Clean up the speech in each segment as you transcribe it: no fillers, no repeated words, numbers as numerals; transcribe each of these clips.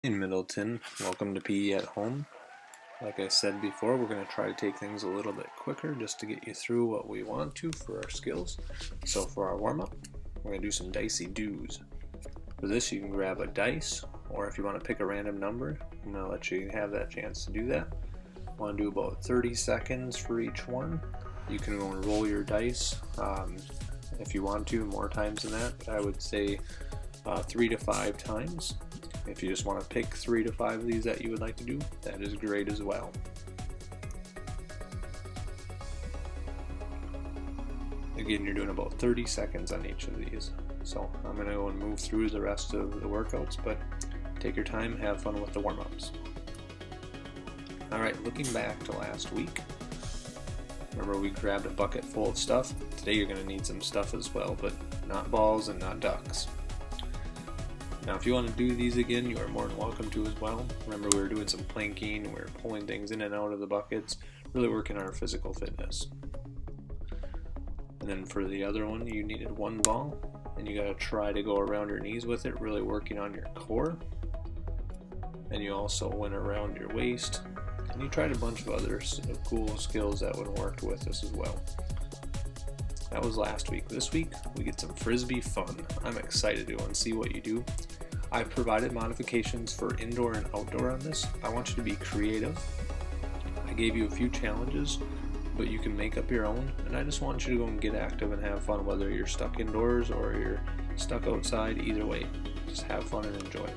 In Middleton, welcome to PE at Home. Like I said before, we're going to try to take things a little bit quicker just to get you through what we want to for our skills. So for our warm-up, we're going to do some dicey do's. For this, you can grab a dice, or if you want to pick a random number, I'm going to let you have that chance to do that. I want to do about 30 seconds for each one. You can go and roll your dice if you want to, more times than that, but I would say 3 to 5 times. If you just want to pick 3 to 5 of these that you would like to do, that is great as well. Again, you're doing about 30 seconds on each of these. So I'm going to go and move through the rest of the workouts, but take your time, have fun with the warm-ups. Alright, looking back to last week, remember we grabbed a bucket full of stuff. Today you're going to need some stuff as well, but not balls and not ducks. Now if you want to do these again, you are more than welcome to as well. Remember we were doing some planking, we were pulling things in and out of the buckets, really working our physical fitness. And then for the other one, you needed one ball, and you got to try to go around your knees with it, really working on your core. And you also went around your waist, and you tried a bunch of other cool skills that would work with this as well. That was last week. This week, we get some Frisbee fun. I'm excited to go and see what you do. I've provided modifications for indoor and outdoor on this. I want you to be creative. I gave you a few challenges, but you can make up your own, and I just want you to go and get active and have fun, whether you're stuck indoors or you're stuck outside. Either way, just have fun and enjoy.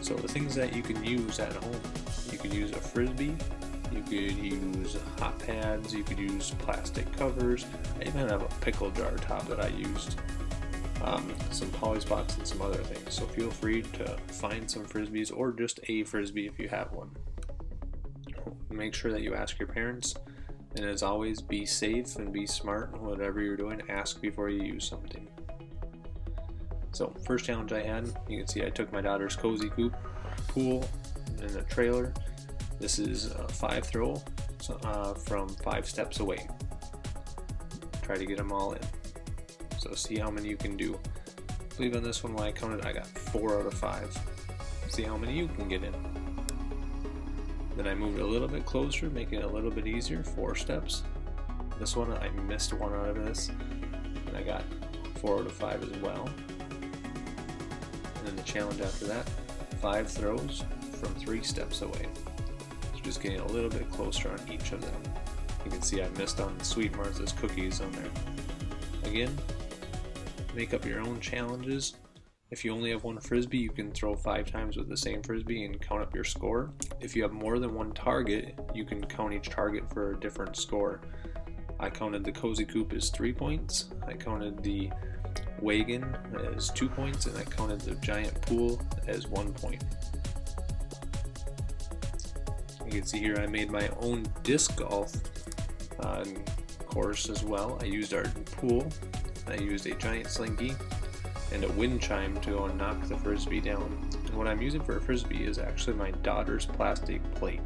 So the things that you can use at home, you could use a Frisbee, you could use hot pads, you could use plastic covers. I even have a pickle jar top that I used, some poly spots and some other things. So feel free to find some Frisbees or just a Frisbee if you have one. Make sure that you ask your parents, and as always, be safe and be smart in whatever you're doing. Ask before you use something. So first challenge I had, you can see I took my daughter's cozy coop, pool, and a trailer. This is a 5 throw from 5 steps away. Try to get them all in. So see how many you can do. I believe on this one when I counted I got 4 out of 5. See how many you can get in. Then I moved a little bit closer, making it a little bit easier, 4 steps. This one I missed 1 out of this, and I got 4 out of 5 as well. And then the challenge after that, 5 throws from 3 steps away. Just getting a little bit closer on each of them. You can see I missed on the Sweet Martha's cookies on there. Again, make up your own challenges. If you only have one Frisbee, you can throw 5 times with the same Frisbee and count up your score. If you have more than one target, you can count each target for a different score. I counted the cozy coop as 3 points, I counted the wagon as 2 points, and I counted the giant pool as 1 point. You can see here I made my own disc golf course as well. I used our pool, I used a giant slinky, and a wind chime to go and knock the Frisbee down. And what I'm using for a Frisbee is actually my daughter's plastic plate.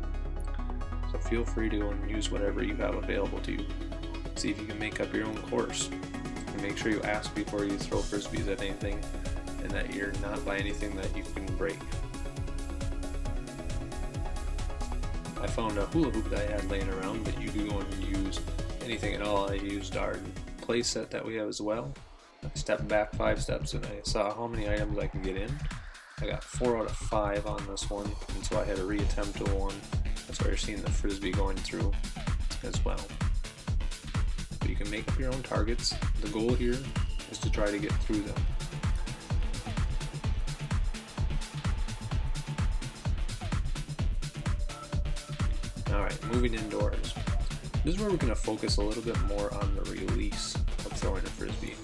So feel free to go and use whatever you have available to you. See if you can make up your own course. And make sure you ask before you throw Frisbees at anything, and that you're not by anything that you can break. I found a hula hoop that I had laying around, but you could go and use anything at all. I used our play set that we have as well. I stepped back 5 steps and I saw how many items I could get in. I got 4 out of 5 on this one, and so I had to reattempt to 1. That's why you're seeing the Frisbee going through as well. But you can make up your own targets. The goal here is to try to get through them. Alright, moving indoors. This is where we're going to focus a little bit more on the release of throwing a Frisbee.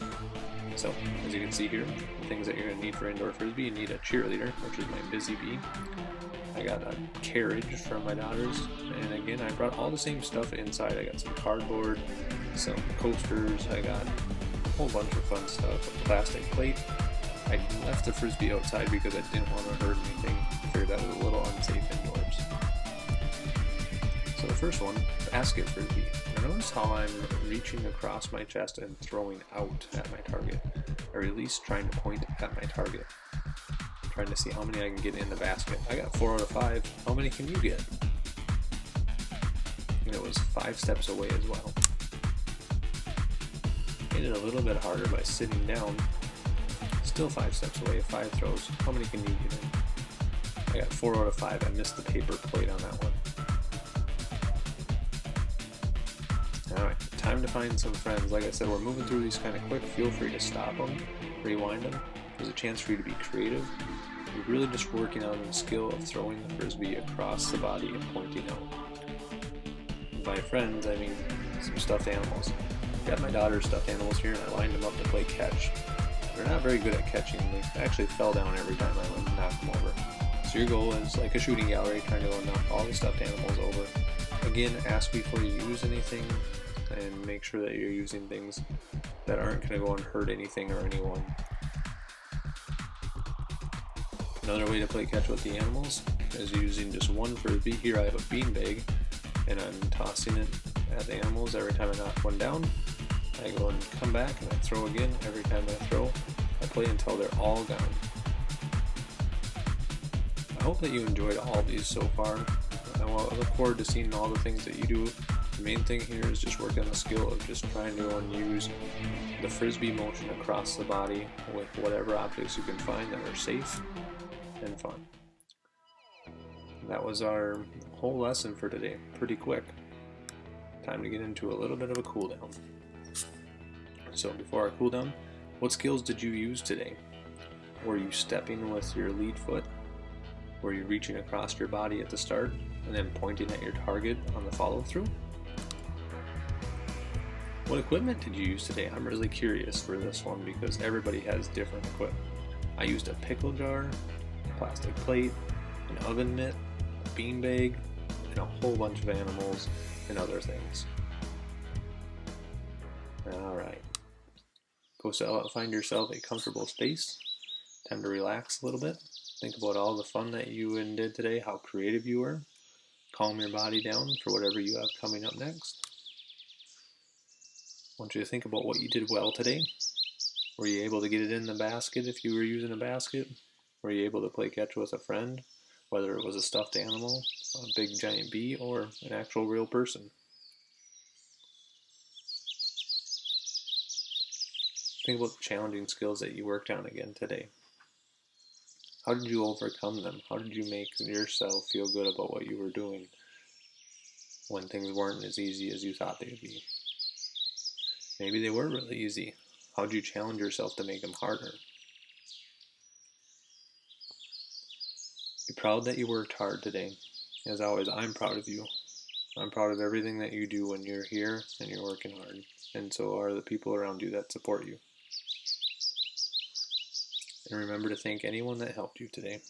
So, as you can see here, the things that you're going to need for indoor Frisbee, you need a cheerleader, which is my busy bee. I got a carriage from my daughter's, and again, I brought all the same stuff inside. I got some cardboard, some coasters, I got a whole bunch of fun stuff, a plastic plate. I left the Frisbee outside because I didn't want to hurt anything. I figured that was a little unsafe indoors. So the first one, basket Frisbee. Now notice how I'm reaching across my chest and throwing out at my target. I release trying to point at my target. trying to see how many I can get in the basket. I got 4 out of 5. How many can you get? And it was 5 steps away as well. Made it a little bit harder by sitting down. Still 5 steps away, 5 throws. How many can you get in? I got 4 out of 5. I missed the paper plate on that one. Alright, time to find some friends. Like I said, we're moving through these kind of quick. Feel free to stop them, rewind them. There's a chance for you to be creative. We're really just working on the skill of throwing the frisbee across the body and pointing out. And by friends, I mean some stuffed animals. Got my daughter's stuffed animals here, and I lined them up to play catch. They're not very good at catching. They actually fell down every time I went and knocked them over. So your goal is like a shooting gallery, trying to knock all the stuffed animals over. Again, ask before you use anything, and make sure that you're using things that aren't going to go and hurt anything or anyone. Another way to play catch with the animals is using just one frisbee. Here I have a beanbag, and I'm tossing it at the animals every time I knock one down. I go and come back and I throw again. Every time I throw, I play until they're all gone. I hope that you enjoyed all these so far. I look forward to seeing all the things that you do. The main thing here is just working on the skill of just trying to use the frisbee motion across the body with whatever objects you can find that are safe and fun. That was our whole lesson for today. Pretty quick. Time to get into a little bit of a cool down. So before our cool down, what skills did you use today? Were you stepping with your lead foot? Were you reaching across your body at the start and then pointing at your target on the follow through? What equipment did you use today? I'm really curious for this one because everybody has different equipment. I used a pickle jar, a plastic plate, an oven mitt, a beanbag, and a whole bunch of animals and other things. Alright. Go find yourself a comfortable space. Time to relax a little bit. Think about all the fun that you did today, how creative you were. Calm your body down for whatever you have coming up next. I want you to think about what you did well today. Were you able to get it in the basket if you were using a basket? Were you able to play catch with a friend, whether it was a stuffed animal, a big giant bee, or an actual real person? Think about the challenging skills that you worked on again today. How did you overcome them? How did you make yourself feel good about what you were doing when things weren't as easy as you thought they would be? Maybe they were really easy. How did you challenge yourself to make them harder? Be proud that you worked hard today. As always, I'm proud of you. I'm proud of everything that you do when you're here and you're working hard. And so are the people around you that support you. And remember to thank anyone that helped you today.